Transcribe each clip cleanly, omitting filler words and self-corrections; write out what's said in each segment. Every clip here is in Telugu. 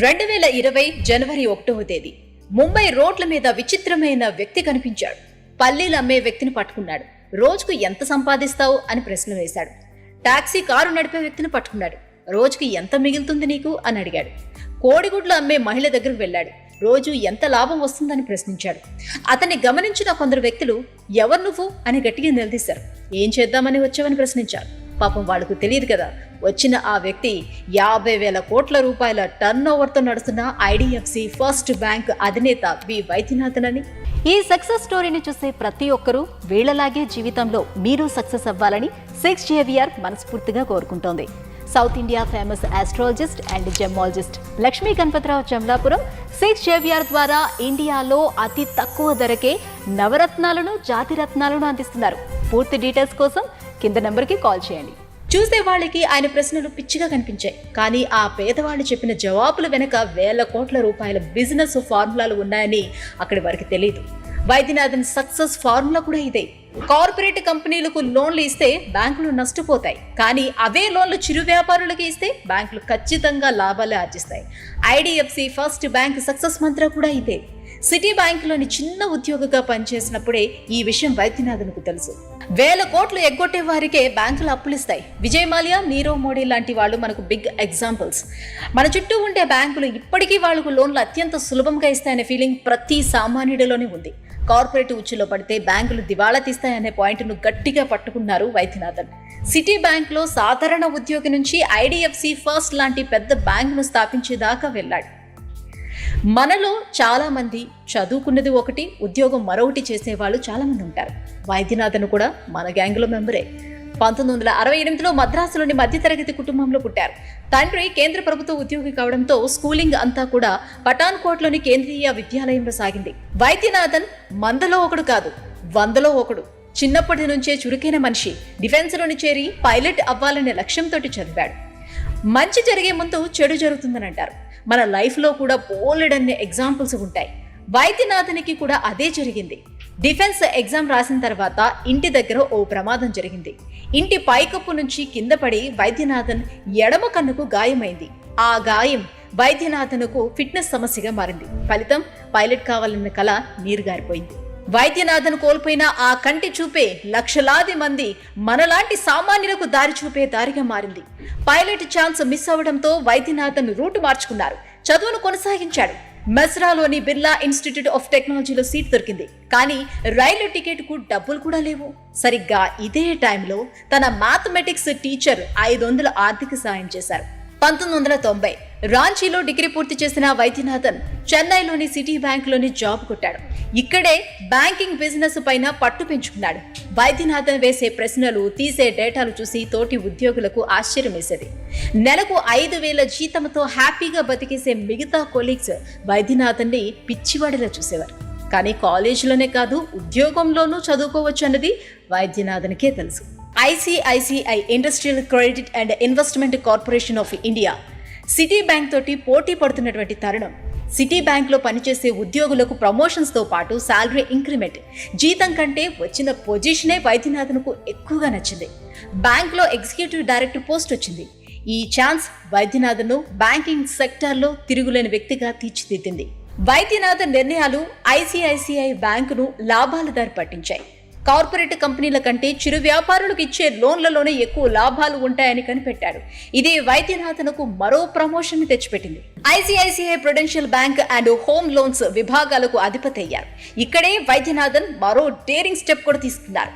2020 జనవరి 1వ తేదీ ముంబై రోడ్ల మీద విచిత్రమైన వ్యక్తి కనిపించాడు. పల్లీలు అమ్మే వ్యక్తిని పట్టుకున్నాడు. రోజుకు ఎంత సంపాదిస్తావు అని ప్రశ్న వేశాడు. టాక్సీ కారు నడిపే వ్యక్తిని పట్టుకున్నాడు. రోజుకి ఎంత మిగులుతుంది నీకు అని అడిగాడు. కోడిగుడ్లు అమ్మే మహిళ దగ్గరకు వెళ్ళాడు. రోజు ఎంత లాభం వస్తుందని ప్రశ్నించాడు. అతన్ని గమనించిన కొందరు వ్యక్తులు ఎవరు నువ్వు అని గట్టిగా నిలదీశారు. ఏం చేద్దామని వచ్చావని ప్రశ్నించారు. పాపం వాళ్లకు తెలియదు కదా, వచ్చిన ఆ వ్యక్తి 50,000 కోట్ల రూపాయల టర్న్ ఓవర్తో నడుస్తున్న ఐడిఎఫ్సి ఫస్ట్ బ్యాంక్ అధినేత వి వైద్యనాథన్ అని. ఈ సక్సెస్ స్టోరీని చూసే ప్రతి ఒక్కరూ వీళ్లలాగే జీవితంలో మీరు సక్సెస్ అవ్వాలని 6JVR మనస్ఫూర్తిగా కోరుకుంటోంది. South India famous astrologist and gemmologist Lakshmi Ganapathi Rao Jamalapuram 6JVR ద్వారా ఇండియాలో అతి తక్కువ ధరకే నవరత్నాలను జాతిరత్నాలను అందిస్తున్నారు. పూర్తి డీటెయిల్స్ కోసం కింద నెంబర్కి కాల్ చేయండి. చూసే వాళ్ళకి ఆయన ప్రశ్నలు పిచ్చిగా కనిపించాయి. కానీ ఆ పేదవాళ్ళు చెప్పిన జవాబుల వెనక 1,000 కోట్ల రూపాయల బిజినెస్ ఫార్ములాలు ఉన్నాయని అక్కడి వారికి తెలియదు. వైద్యనాథన్ సక్సెస్ ఫార్ములా కూడా ఇదే. కార్పొరేట్ కంపెనీలకు లోన్లు ఇస్తే బ్యాంకులు నష్టపోతాయి, కానీ అవే లోన్లు చిరు వ్యాపారులకు ఇస్తే బ్యాంకులు ఖచ్చితంగా లాభాలే ఆర్జిస్తాయి. ఐడిఎఫ్సి ఫస్ట్ బ్యాంక్ సక్సెస్ మంత్రం కూడా ఇదే. సిటీ బ్యాంకులోని చిన్న ఉద్యోగిగా పనిచేసినప్పుడే ఈ విషయం వైద్యనాథన్కు తెలుసు. 1,000 కోట్లు ఎగ్గొట్టే వారికే బ్యాంకులు అప్పులిస్తాయి. విజయ్ మాల్యా, నీరవ్ మోడీ లాంటి వాళ్ళు మనకు బిగ్ ఎగ్జాంపుల్స్. మన చుట్టూ ఉండే బ్యాంకులు ఇప్పటికీ వాళ్లకు లోన్లు అత్యంత సులభంగా ఇస్తాయనే ఫీలింగ్ ప్రతి సామాన్యుడిలోనే ఉంది. కార్పొరేట్ ఉచ్చులో పడితే బ్యాంకులు దివాళా తీస్తాయనే పాయింట్ను గట్టిగా పట్టుకున్నారు వైద్యనాథన్. సిటీ బ్యాంక్లో సాధారణ ఉద్యోగి నుంచి ఐడిఎఫ్సి ఫస్ట్ లాంటి పెద్ద బ్యాంకును స్థాపించేదాకా వెళ్ళాడు. మనలో చాలా మంది చదువుకున్నది ఒకటి, ఉద్యోగం మరొకటి చేసేవాళ్ళు చాలా మంది ఉంటారు. వైద్యనాథన్ కూడా మన గ్యాంగ్లో మెంబరే. 1968లో మద్రాసులోని మధ్యతరగతి కుటుంబంలో పుట్టారు. తండ్రి కేంద్ర ప్రభుత్వ ఉద్యోగి కావడంతో స్కూలింగ్ అంతా కూడా పఠాన్కోట్లోని కేంద్రీయ విద్యాలయంలో సాగింది. వైద్యనాథన్ మందలో ఒకడు కాదు, 100లో ఒకడు. చిన్నప్పటి నుంచే చురుకైన మనిషి. డిఫెన్స్లోని చేరి పైలట్ అవ్వాలనే లక్ష్యంతో చదివాడు. మంచి జరిగే ముందు చెడు జరుగుతుందని అంటారు. మన లైఫ్లో కూడా బోలెడన్ని ఎగ్జాంపుల్స్ ఉంటాయి. వైద్యనాథన్కి కూడా అదే జరిగింది. డిఫెన్స్ ఎగ్జామ్ రాసిన తర్వాత ఇంటి దగ్గర ఓ ప్రమాదం జరిగింది. ఇంటి పైకప్పు నుంచి కింద పడి వైద్యనాథన్ ఎడమ కన్నుకు గాయమైంది. ఆ గాయం వైద్యనాథన్కు ఫిట్నెస్ సమస్యగా మారింది. ఫలితం పైలట్ కావాలన్న కల నీరుగారిపోయింది. వైద్యనాథన్ కోల్పోయిన ఆ కంటి చూపే లక్షలాది మంది మనలాంటి సామాన్యులకు దారి చూపే దారిగా మారింది. పైలట్ ఛాన్స్ మిస్ అవ్వడంతో వైద్యనాథన్ రూటు మార్చుకున్నారు. చదువును కొనసాగించాడు. మెస్రాలోని బిర్లా ఇన్స్టిట్యూట్ ఆఫ్ టెక్నాలజీలో సీట్ దొరికింది. కానీ రైలు టికెట్కు డబ్బులు కూడా లేవు. సరిగ్గా ఇదే టైంలో తన మ్యాథమెటిక్స్ టీచర్ 500 ఆర్థిక సాయం చేశారు. 1990 రాంచీలో డిగ్రీ పూర్తి చేసిన వైద్యనాథన్ చెన్నైలోని సిటీ బ్యాంకులోని జాబ్ కొట్టాడు. ఇక్కడే బ్యాంకింగ్ బిజినెస్ పైన పట్టు పెంచుకున్నాడు. వైద్యనాథన్ వేసే ప్రశ్నలు, తీసే డేటాలు చూసి తోటి ఉద్యోగులకు ఆశ్చర్యం వేసేది. నెలకు 5,000 జీతంతో హ్యాపీగా బతికేసే మిగతా కొలీగ్స్ వైద్యనాథన్ని పిచ్చివాడిలా చూసేవారు. కానీ కాలేజీలోనే కాదు, ఉద్యోగంలోనూ చదువుకోవచ్చు అన్నది వైద్యనాథన్కే తెలుసు. ICICI industrial credit and investment corporation of India city bank తోటి పోటీ పడుతున్నటువంటి తరుణం. సిటీ బ్యాంక్లో పనిచేసే ఉద్యోగులకు ప్రమోషన్స్తో పాటు శాలరీ ఇంక్రిమెంట్, జీతం కంటే వచ్చిన పొజిషనే వైద్యనాథన్కు ఎక్కువగా నచ్చింది. బ్యాంక్లో ఎగ్జిక్యూటివ్ డైరెక్టర్ పోస్ట్ వచ్చింది. ఈ ఛాన్స్ వైద్యనాథన్ను బ్యాంకింగ్ సెక్టార్లో తిరుగులేని వ్యక్తిగా తీర్చిదిద్దింది. వైద్యనాథన్ నిర్ణయాలు ICICI బ్యాంకును లాభాల దారి పట్టించాయి. కార్పొరేట్ కంపెనీల కంటే చిరు వ్యాపారులకు ఇచ్చే లోన్లలోనే ఎక్కువ లాభాలు ఉంటాయని కనిపెట్టాడు. ఇది వైద్యనాథన్కు మరో ప్రమోషన్ తెచ్చిపెట్టింది. ICICI Prudential bank and home loans విభాగాలకు అధిపతి అయ్యారు. ఇక్కడే వైద్యనాథన్ మరో డేరింగ్ స్టెప్ కూడా తీసుకున్నారు.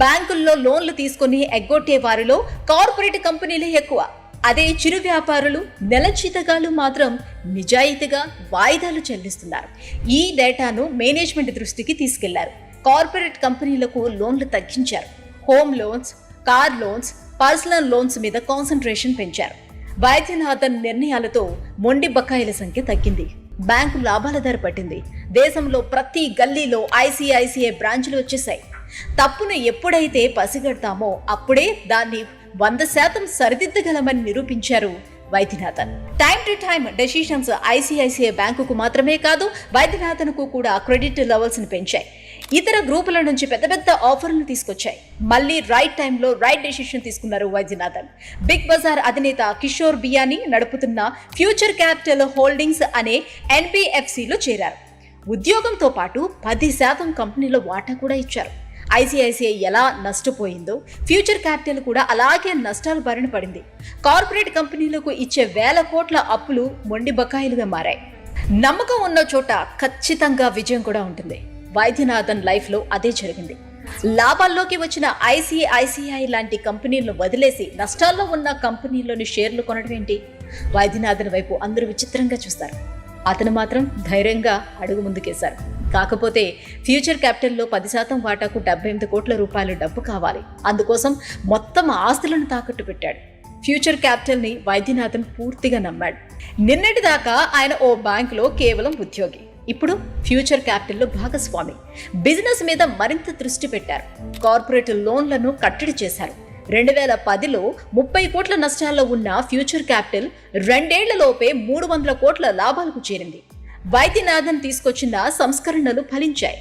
బ్యాంకుల్లో లోన్లు తీసుకుని ఎగ్గొట్టే వారిలో కార్పొరేట్ కంపెనీలే ఎక్కువ. అదే చిరు వ్యాపారులు, నెల జీతగాళ్లు మాత్రం నిజాయితీగా వాయిదాలు చెల్లిస్తున్నారు. ఈ డేటాను మేనేజ్మెంట్ దృష్టికి తీసుకెళ్లారు. కార్పొరేట్ కంపెనీలకు లోన్లు తగ్గించారు. Home loans, car loans, personal loans మీద కాన్సంట్రేషన్ పెంచారు. వైద్యనాథన్ నిర్ణయాలతో మొండి బకాయిల సంఖ్య తగ్గింది. బ్యాంకు లాభాల ధర పట్టింది. దేశంలో ప్రతి గల్లీలో ICICI బ్రాంచ్లు వచ్చేశాయి. తప్పును ఎప్పుడైతే పసిగడతామో అప్పుడే దాన్ని 100% సరిదిద్దగలమని నిరూపించారు Vaidyanathan. Time to time decisions ICICI బ్యాంకుకు మాత్రమే కాదు, వైద్యనాథన్కు కూడా క్రెడిట్ లెవెల్స్ ని పెంచాయి. ఇతర గ్రూపుల నుంచి పెద్ద పెద్ద ఆఫర్లు తీసుకొచ్చాయి. మళ్ళీ రైట్ టైంలో రైట్ డెసిషన్ తీసుకున్నారు వైద్యనాథన్. బిగ్ బజార్ అధినేత కిషోర్ బియానీ నడుపుతున్న ఫ్యూచర్ క్యాపిటల్ హోల్డింగ్స్ అనే NBFCలో చేరారు. ఉద్యోగంతో పాటు 10% కంపెనీలో వాటా కూడా ఇచ్చారు. ICICI ఎలా నష్టపోయిందో ఫ్యూచర్ క్యాపిటల్ కూడా అలాగే నష్టాలు బారిన పడింది. కార్పొరేట్ కంపెనీలకు ఇచ్చే వేల కోట్ల అప్పులు మొండి బకాయిలుగా మారాయి. నమ్మకం ఉన్న చోట ఖచ్చితంగా విజయం కూడా ఉంటుంది. వైద్యనాథన్ లైఫ్లో అదే జరిగింది. లాభాల్లోకి వచ్చిన ICICI లాంటి కంపెనీలను వదిలేసి నష్టాల్లో ఉన్న కంపెనీల్లోని షేర్లు కొనడం ఏంటి? వైద్యనాథన్ వైపు అందరూ విచిత్రంగా చూస్తారు. అతను మాత్రం ధైర్యంగా అడుగు ముందుకేశారు. కాకపోతే ఫ్యూచర్ క్యాపిటల్లో 10% వాటాకు 78 కోట్ల రూపాయలు డబ్బు కావాలి. అందుకోసం మొత్తం ఆస్తులను తాకట్టు పెట్టాడు. ఫ్యూచర్ క్యాపిటల్ని వైద్యనాథన్ పూర్తిగా నమ్మాడు. నిన్నటిదాకా ఆయన ఓ బ్యాంకులో కేవలం ఉద్యోగి. ఇప్పుడు ఫ్యూచర్ క్యాపిటల్లో భాగస్వామి. బిజినెస్ మీద మరింత దృష్టి పెట్టారు. కార్పొరేట్ లోన్లను కట్టడి చేశారు. 2010లో 30 కోట్ల నష్టాల్లో ఉన్న ఫ్యూచర్ క్యాపిటల్ 2 ఏళ్లలోపే 300 కోట్ల లాభాలకు చేరింది. వైద్యనాథన్ తీసుకొచ్చిన సంస్కరణలు ఫలించాయి.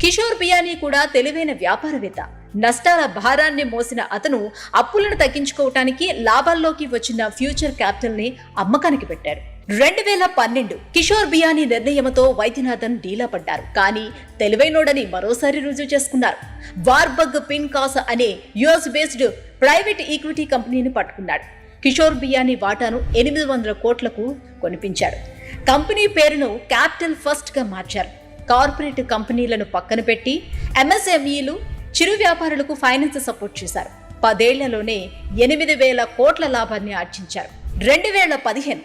కిషోర్ బియానీ కూడా తెలివైన వ్యాపారవేత్త. నష్టాల భారాన్ని మోసిన అతను అప్పులను తగ్గించుకోవటానికి లాభాల్లోకి వచ్చిన ఫ్యూచర్ క్యాపిటల్ ని అమ్మకానికి పెట్టారు. 2012 కిషోర్ బియానీ నిర్ణయంతో వైద్యనాథన్ డీలా పడ్డారు. కానీ తెలివైనోడని మరోసారి రుజువు చేసుకున్నారు. వార్బగ్ పిన్కాస్ అనే US బేస్డ్ ప్రైవేట్ ఈక్విటీ కంపెనీని పట్టుకున్నాడు. కిషోర్ బియానీ వాటాను 800 కోట్లకు కొనిపించాడు. కంపెనీ పేరును క్యాపిటల్ ఫస్ట్ గా మార్చారు. కార్పొరేట్ కంపెనీలను పక్కన పెట్టి MSMEలు, చిరు వ్యాపారులకు ఫైనాన్స్ సపోర్ట్ చేశారు. 10 ఏళ్లలోనే 8,000 కోట్ల లాభాన్ని ఆర్జించారు. 2015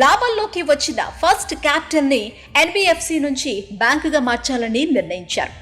లాభాల్లోకి వచ్చిన ఫస్ట్ క్యాపిటల్ ని NBFC నుంచి బ్యాంకుగా మార్చాలని నిర్ణయించారు.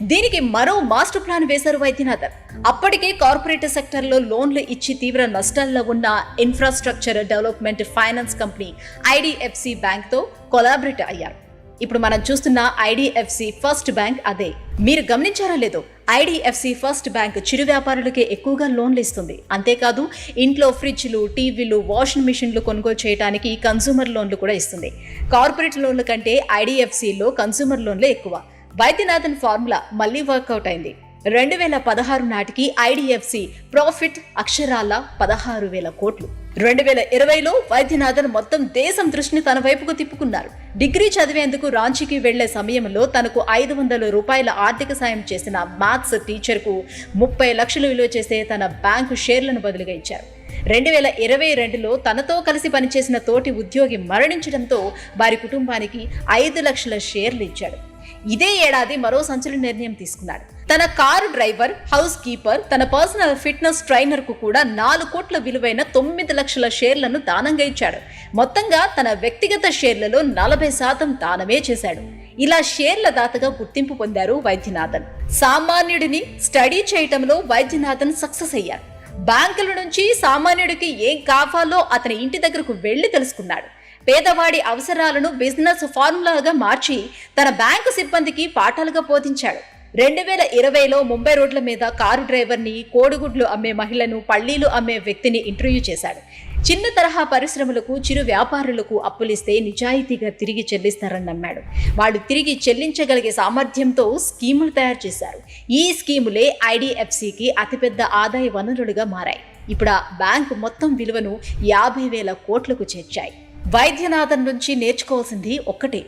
దీనికి మరో మాస్టర్ ప్లాన్ వేశారు వైద్యనాథన్. అప్పటికే కార్పొరేట్ సెక్టర్లో లోన్లు ఇచ్చి తీవ్ర నష్టాల్లో ఉన్న infrastructure development finance company IDFC బ్యాంక్తో కొలాబరేట్ అయ్యారు. ఇప్పుడు మనం చూస్తున్న IDFC ఫస్ట్ బ్యాంక్ అదే. మీరు గమనించారా లేదో, IDFC ఫస్ట్ బ్యాంక్ చిరు వ్యాపారులకే ఎక్కువగా లోన్లు ఇస్తుంది. అంతేకాదు ఇంట్లో ఫ్రిడ్జ్లు, టీవీలు, వాషింగ్ మిషన్లు కొనుగోలు చేయడానికి కన్సూమర్ లోన్లు కూడా ఇస్తుంది. కార్పొరేట్ లోన్ల కంటే IDFCలో కన్సూమర్ లోన్లే ఎక్కువ. వైద్యనాథన్ ఫార్ములా మళ్లీ వర్కౌట్ అయింది. 2016 నాటికి IDFC ప్రాఫిట్ అక్షరాల 16,000 కోట్లు. 2020లో వైద్యనాథన్ మొత్తం దేశం దృష్టిని తన వైపుకు తిప్పుకున్నారు. డిగ్రీ చదివేందుకు రాంచీకి వెళ్లే సమయంలో తనకు 500 రూపాయల ఆర్థిక సాయం చేసిన మ్యాథ్స్ టీచర్కు 30 లక్షలు విలువ చేసే తన బ్యాంకు షేర్లను బదులుగా ఇచ్చారు. 2022లో తనతో కలిసి పనిచేసిన తోటి ఉద్యోగి మరణించడంతో వారి కుటుంబానికి 5 లక్షల షేర్లు ఇచ్చాడు. ఇదే ఏడాది మరో సంచలన నిర్ణయం తీసుకున్నాడు. తన కారు డ్రైవర్, హౌస్ కీపర్, తన పర్సనల్ ఫిట్నెస్ ట్రైనర్ కు కూడా 4 కోట్ల విలువైన 9 లక్షల షేర్లను దానంగా ఇచ్చాడు. మొత్తంగా తన వ్యక్తిగత షేర్లలో 40% దానమే చేశాడు. ఇలా షేర్ల దాతగా గుర్తింపు పొందారు వైద్యనాథన్. సామాన్యుడిని స్టడీ చేయటంలో వైద్యనాథన్ సక్సెస్ అయ్యారు. బ్యాంకుల నుంచి సామాన్యుడికి ఏం కావాలో అతని ఇంటి దగ్గరకు వెళ్లి తెలుసుకున్నాడు. పేదవాడి అవసరాలను బిజినెస్ ఫార్ములాగా మార్చి తన బ్యాంకు సిబ్బందికి పాఠాలుగా బోధించాడు. 2020లో ముంబై రోడ్ల మీద కారు డ్రైవర్ని, కోడిగుడ్లు అమ్మే మహిళను, పళ్లీలు అమ్మే వ్యక్తిని ఇంటర్వ్యూ చేశాడు. చిన్న తరహా పరిశ్రమలకు, చిరు వ్యాపారులకు అప్పులిస్తే నిజాయితీగా తిరిగి చెల్లిస్తారని నమ్మాడు. వాళ్ళు తిరిగి చెల్లించగలిగే సామర్థ్యంతో స్కీములు తయారు చేశారు. ఈ స్కీములే IDFCకి అతిపెద్ద ఆదాయ వనరులుగా మారాయి. ఇప్పుడు ఆ బ్యాంకు మొత్తం విలువను 50,000 కోట్లకు చేర్చాయి. వైద్యనాథన్ నుంచి నేర్చుకోవాల్సింది ఒక్కటే,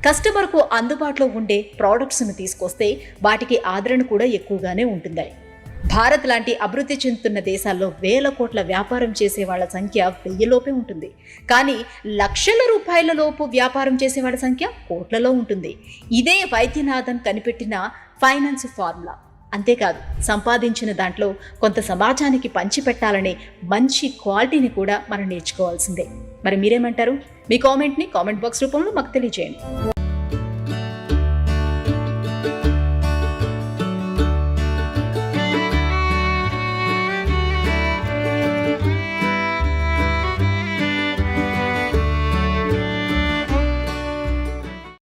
కస్టమర్కు అందుబాటులో ఉండే ప్రోడక్ట్స్ను తీసుకొస్తే వాటికి ఆదరణ కూడా ఎక్కువగానే ఉంటుంది. భారత్ లాంటి అభివృద్ధి చెందుతున్న దేశాల్లో 1,000 కోట్ల వ్యాపారం చేసే వాళ్ళ సంఖ్య 1000 లోపే ఉంటుంది. కానీ లక్షల రూపాయల లోపు వ్యాపారం చేసే వాళ్ళ సంఖ్య కోట్లలో ఉంటుంది. ఇదే వైద్యనాథన్ కనిపెట్టిన ఫైనాన్స్ ఫార్ములా. అంతేకాదు, సంపాదించిన దాంట్లో కొంత సమాజానికి పంచిపెట్టాలనే మంచి క్వాలిటీని కూడా మనం నేర్చుకోవాల్సిందే. మరి మీరేమంటారు? మీ కామెంట్ని కామెంట్ బాక్స్ రూపంలో మాకు తెలియజేయండి.